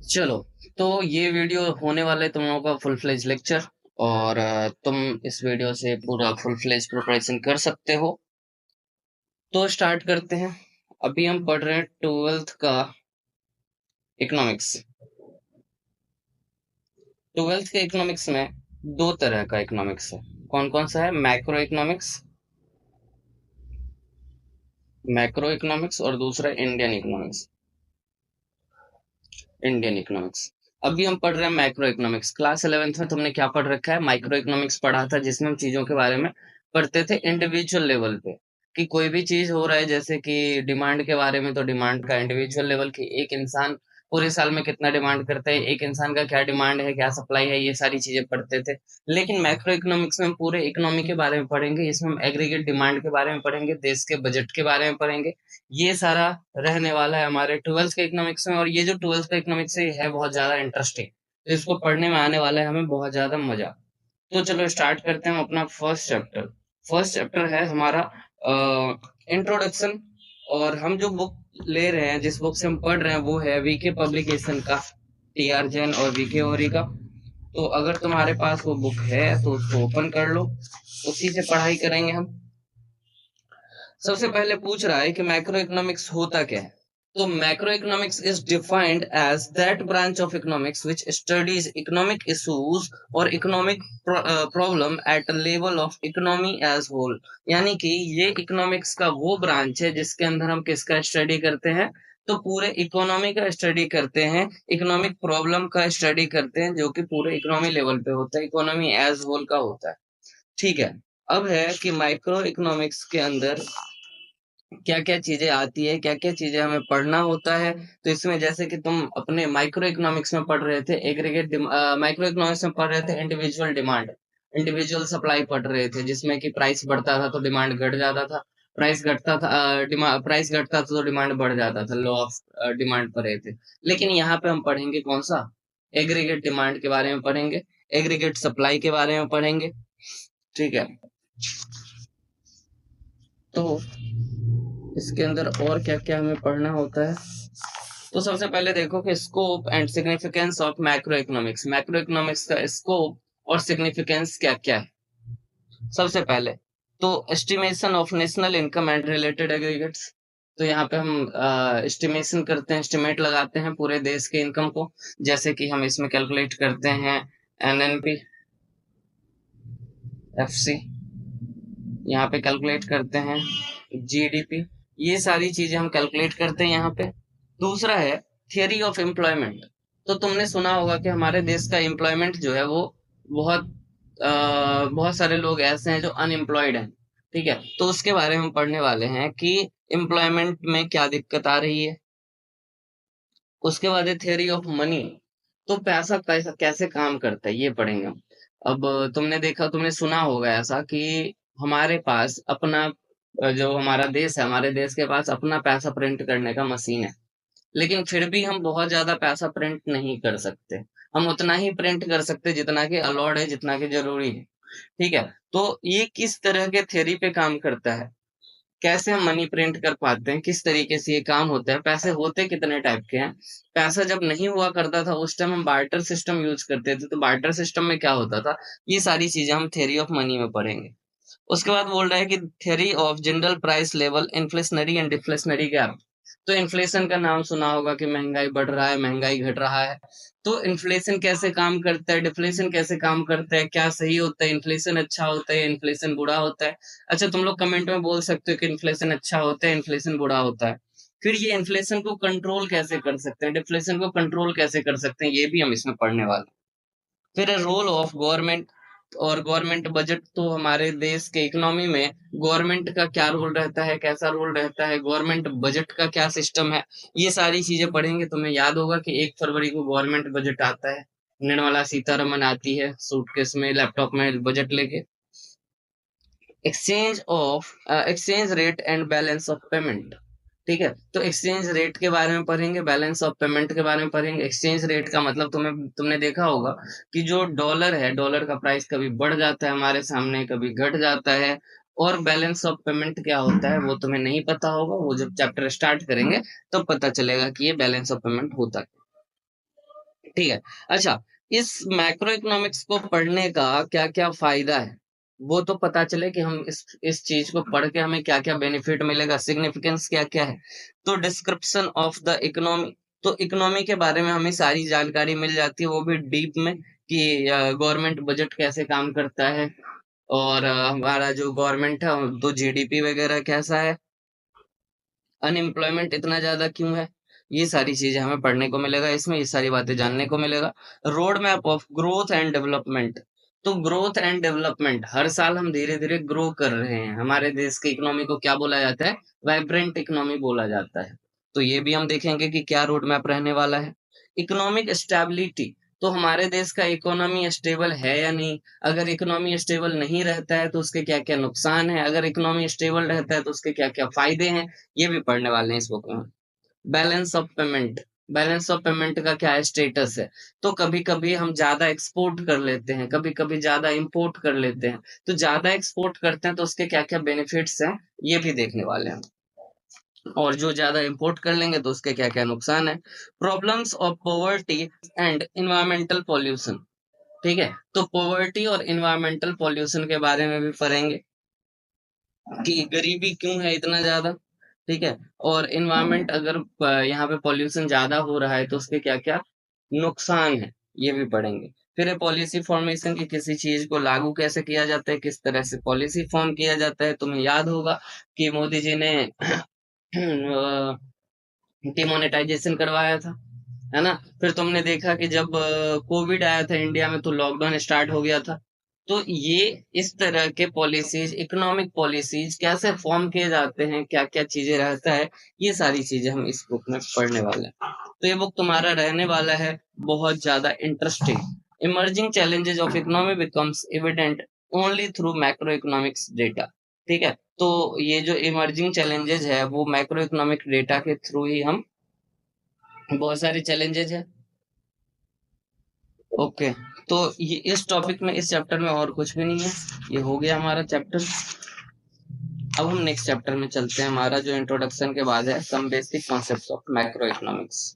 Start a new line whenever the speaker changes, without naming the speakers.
चलो, तो ये वीडियो होने वाला है तुम लोगों का फुल फ्लेज लेक्चर। और तुम इस वीडियो से पूरा फुल फ्लेज प्रिपरेशन कर सकते हो। तो स्टार्ट करते हैं। अभी हम पढ़ रहे हैं ट्वेल्थ का इकोनॉमिक्स। ट्वेल्थ के इकोनॉमिक्स में दो तरह का इकोनॉमिक्स है। कौन कौन सा है? मैक्रो इकोनॉमिक्स और दूसरा इंडियन इकोनॉमिक्स। अभी हम पढ़ रहे हैं मैक्रो इकोनॉमिक्स। क्लास 11th में तुमने क्या पढ़ रखा है? माइक्रो इकोनॉमिक्स पढ़ा था, जिसमें हम चीजों के बारे में पढ़ते थे इंडिविजुअल लेवल पे, कि कोई भी चीज हो रहा है, जैसे कि डिमांड के बारे में, तो डिमांड का इंडिविजुअल लेवल की एक इंसान पूरे साल में कितना डिमांड करता है, एक इंसान का क्या डिमांड है, क्या सप्लाई है, ये सारी चीजें पढ़ते थे। लेकिन मैक्रो इकोनॉमिक्स में हम पूरे इकोनॉमी के बारे में पढ़ेंगे। इसमें हम एग्रीगेट डिमांड के बारे में पढ़ेंगे, देश के बजट के बारे में पढ़ेंगे। ये सारा रहने वाला है हमारे ट्वेल्थ के इकोनॉमिक्स में। और ये जो ट्वेल्थ का इकोनॉमिक्स है बहुत ज्यादा इंटरेस्टिंग, तो इसको पढ़ने में आने वाला है हमें बहुत ज्यादा मजा। तो चलो स्टार्ट करते हैं अपना फर्स्ट चैप्टर। फर्स्ट चैप्टर है हमारा इंट्रोडक्शन। और हम जो बुक ले रहे हैं, जिस बुक से हम पढ़ रहे हैं, वो है वीके पब्लिकेशन का, टी आर जैन और वीके ओरी का। तो अगर तुम्हारे पास वो बुक है तो उसको ओपन कर लो, उसी से पढ़ाई करेंगे हम। सबसे पहले पूछ रहा है कि मैक्रो इकोनॉमिक्स होता क्या है। तो macro economics is defined as that branch of economics which studies economic issues और economic problem at level of economy as whole. यानी कि ये इकोनॉमिक्स का वो ब्रांच है जिसके अंदर हम किसका स्टडी करते हैं? तो पूरे इकोनॉमी का स्टडी करते हैं, इकोनॉमिक प्रॉब्लम का स्टडी करते हैं, जो कि पूरे इकोनॉमी लेवल पे होता है, इकोनॉमी एज होल का होता है। ठीक है। अब है कि माइक्रो इकोनॉमिक्स के अंदर क्या क्या चीजें आती है, क्या क्या चीजें हमें पढ़ना होता है। तो इसमें जैसे कि तुम अपने माइक्रो इकोनॉमिक्स में पढ़ रहे थे एग्रीगेट, माइक्रो इकोनॉमिक्स में पढ़ रहे थे इंडिविजुअल डिमांड, इंडिविजुअल सप्लाई पढ़ रहे थे, जिसमें कि प्राइस बढ़ता था तो डिमांड घट जाता था, प्राइस घटता था तो डिमांड बढ़ जाता था, लॉ ऑफ डिमांड पढ़ रहे थे। लेकिन यहाँ पे हम पढ़ेंगे कौन सा? एग्रीगेट डिमांड के बारे में पढ़ेंगे, एग्रीगेट सप्लाई के बारे में पढ़ेंगे। ठीक है। तो इसके अंदर और क्या क्या हमें पढ़ना होता है। तो सबसे पहले देखो कि scope and significance of macro economics. Macro economics का स्कोप और सिग्निफिकेंस क्या क्या है। सबसे पहले तो estimation of national income and related aggregates. तो यहाँ पे हम एस्टिमेशन करते हैं, एस्टिमेट लगाते हैं पूरे देश के इनकम को। जैसे कि हम इसमें कैलकुलेट करते हैं एनएनपी, एफसी, यहाँ पे कैलकुलेट करते हैं जीडीपी। ये सारी चीजें हम कैलकुलेट करते हैं यहाँ पे। दूसरा है थियरी ऑफ एम्प्लॉयमेंट। तो तुमने सुना होगा कि हमारे देश का एम्प्लॉयमेंट जो है वो बहुत बहुत सारे लोग ऐसे हैं जो अनएम्प्लॉयड हैं। ठीक है। तो उसके बारे में हम पढ़ने वाले हैं कि एम्प्लॉयमेंट में क्या दिक्कत आ रही है। उसके बाद है थियरी ऑफ मनी। तो पैसा कैसा कैसे काम करता है ये पढ़ेंगे हम। अब तुमने सुना होगा ऐसा कि हमारे पास अपना जो हमारा देश है, हमारे देश के पास अपना पैसा प्रिंट करने का मशीन है। लेकिन फिर भी हम बहुत ज्यादा पैसा प्रिंट नहीं कर सकते। हम उतना ही प्रिंट कर सकते जितना कि अलाउड है, जितना कि जरूरी है। ठीक है। तो ये किस तरह के थ्योरी पे काम करता है, कैसे हम मनी प्रिंट कर पाते हैं, किस तरीके से ये काम होता है, पैसे होते कितने टाइप के हैं। पैसा जब नहीं हुआ करता था उस टाइम हम बार्टर सिस्टम यूज करते थे, तो बार्टर सिस्टम में क्या होता था, ये सारी चीजें हम थ्योरी ऑफ मनी में पढ़ेंगे। उसके बाद बोल रहा है कि theory of general price level, inflationary and deflationary gap. तो इन्फ्लेशन का नाम सुना होगा कि महंगाई बढ़ रहा है, महंगाई घट रहा है। तो इन्फ्लेशन कैसे काम करता है, डिफ्लेशन कैसे काम करता है, क्या सही होता है, इन्फ्लेशन अच्छा होता है, इन्फ्लेशन बुरा होता है। अच्छा, तुम लोग कमेंट में बोल सकते हो कि इन्फ्लेशन अच्छा होता है, इन्फ्लेशन बुरा होता है। फिर ये इन्फ्लेशन को कंट्रोल कैसे कर सकते हैं, डिफ्लेशन को कंट्रोल कैसे कर सकते हैं, ये भी हम इसमें पढ़ने वाले हैं। फिर रोल ऑफ गवर्नमेंट और गवर्नमेंट बजट। तो हमारे देश के इकोनॉमी में गवर्नमेंट का क्या रोल रहता है, कैसा रोल रहता है, गवर्नमेंट बजट का क्या सिस्टम है, ये सारी चीजें पढ़ेंगे। तुम्हें याद होगा कि 1 फरवरी को गवर्नमेंट बजट आता है, निर्मला सीतारमन आती है सूटकेस में, लैपटॉप में बजट लेके। Exchange rate and balance of payment. ठीक है। तो एक्सचेंज रेट के बारे में पढ़ेंगे, बैलेंस ऑफ पेमेंट के बारे में पढ़ेंगे। एक्सचेंज रेट का मतलब तुमने देखा होगा कि जो डॉलर है, डॉलर का प्राइस कभी बढ़ जाता है हमारे सामने, कभी घट जाता है। और बैलेंस ऑफ पेमेंट क्या होता है वो तुम्हें नहीं पता होगा, वो जब चैप्टर स्टार्ट करेंगे तो पता चलेगा कि ये बैलेंस ऑफ पेमेंट होता है। ठीक है। अच्छा, इस मैक्रो इकोनॉमिक्स को पढ़ने का क्या क्या फायदा है, वो तो पता चले कि हम इस चीज को पढ़ के हमें क्या क्या बेनिफिट मिलेगा, सिग्निफिकेंस क्या क्या है। तो डिस्क्रिप्शन ऑफ द इकोनॉमी, तो इकोनॉमी के बारे में हमें सारी जानकारी मिल जाती है, वो भी डीप में, कि गवर्नमेंट बजट कैसे काम करता है, और हमारा जो गवर्नमेंट है तो जीडीपी वगैरह कैसा है, अनएम्प्लॉयमेंट इतना ज्यादा क्यों है, ये सारी चीजें हमें पढ़ने को मिलेगा इसमें, ये सारी बातें जानने को मिलेगा। Road map of growth and development, तो ग्रोथ एंड डेवलपमेंट, हर साल हम धीरे धीरे ग्रो कर रहे हैं, हमारे देश की इकोनॉमी को क्या बोला जाता है, वाइब्रेंट इकोनॉमी बोला जाता है। तो ये भी हम देखेंगे कि क्या रोड मैप रहने वाला है। इकोनॉमिक स्टेबिलिटी, तो हमारे देश का इकोनॉमी स्टेबल है या नहीं, अगर इकोनॉमी स्टेबल नहीं रहता है तो उसके क्या क्या नुकसान है, अगर इकोनॉमी स्टेबल रहता है तो उसके क्या क्या फायदे हैं, ये भी पढ़ने वाले हैं इस बुक में। Balance of payment, balance of payment का क्या स्टेटस है, तो कभी कभी हम ज्यादा एक्सपोर्ट कर लेते हैं, कभी कभी ज्यादा इंपोर्ट कर लेते हैं, तो ज्यादा एक्सपोर्ट करते हैं तो उसके क्या क्या बेनिफिट्स हैं, ये भी देखने वाले हैं। और जो ज्यादा इंपोर्ट कर लेंगे तो उसके क्या क्या नुकसान है। Problems of poverty and environmental pollution, ठीक है, तो पॉवर्टी और इन्वायरमेंटल पॉल्यूशन के बारे में भी पढ़ेंगे कि गरीबी क्यों है इतना ज्यादा, ठीक है, और इन्वायरमेंट अगर यहाँ पे पॉल्यूशन ज्यादा हो रहा है तो उसके क्या क्या नुकसान है, ये भी पढ़ेंगे। फिर है पॉलिसी फॉर्मेशन, की किसी चीज को लागू कैसे किया जाता है, किस तरह से पॉलिसी फॉर्म किया जाता है। तुम्हें याद होगा कि मोदी जी ने डिमोनेटाइजेशन करवाया था, है ना। फिर तुमने देखा कि जब कोविड आया था इंडिया में तो लॉकडाउन स्टार्ट हो गया था। तो ये इस तरह के पॉलिसीज, इकोनॉमिक पॉलिसीज कैसे फॉर्म किए जाते हैं, क्या क्या चीजें रहता है, ये सारी चीजें हम इस बुक में पढ़ने वाले हैं। तो ये बुक तुम्हारा रहने वाला है बहुत ज्यादा interesting. Emerging challenges of economy becomes evident only through macro economics data, ठीक है। तो ये जो इमर्जिंग चैलेंजेस है वो मैक्रो इकोनॉमिक डेटा के थ्रू ही हम, बहुत सारे चैलेंजेस है। ओके, तो ये इस टॉपिक में, इस चैप्टर में और कुछ भी नहीं है, ये हो गया हमारा चैप्टर। अब हम नेक्स्ट चैप्टर में चलते हैं, हमारा जो इंट्रोडक्शन के बाद है some basic concepts of macro economics.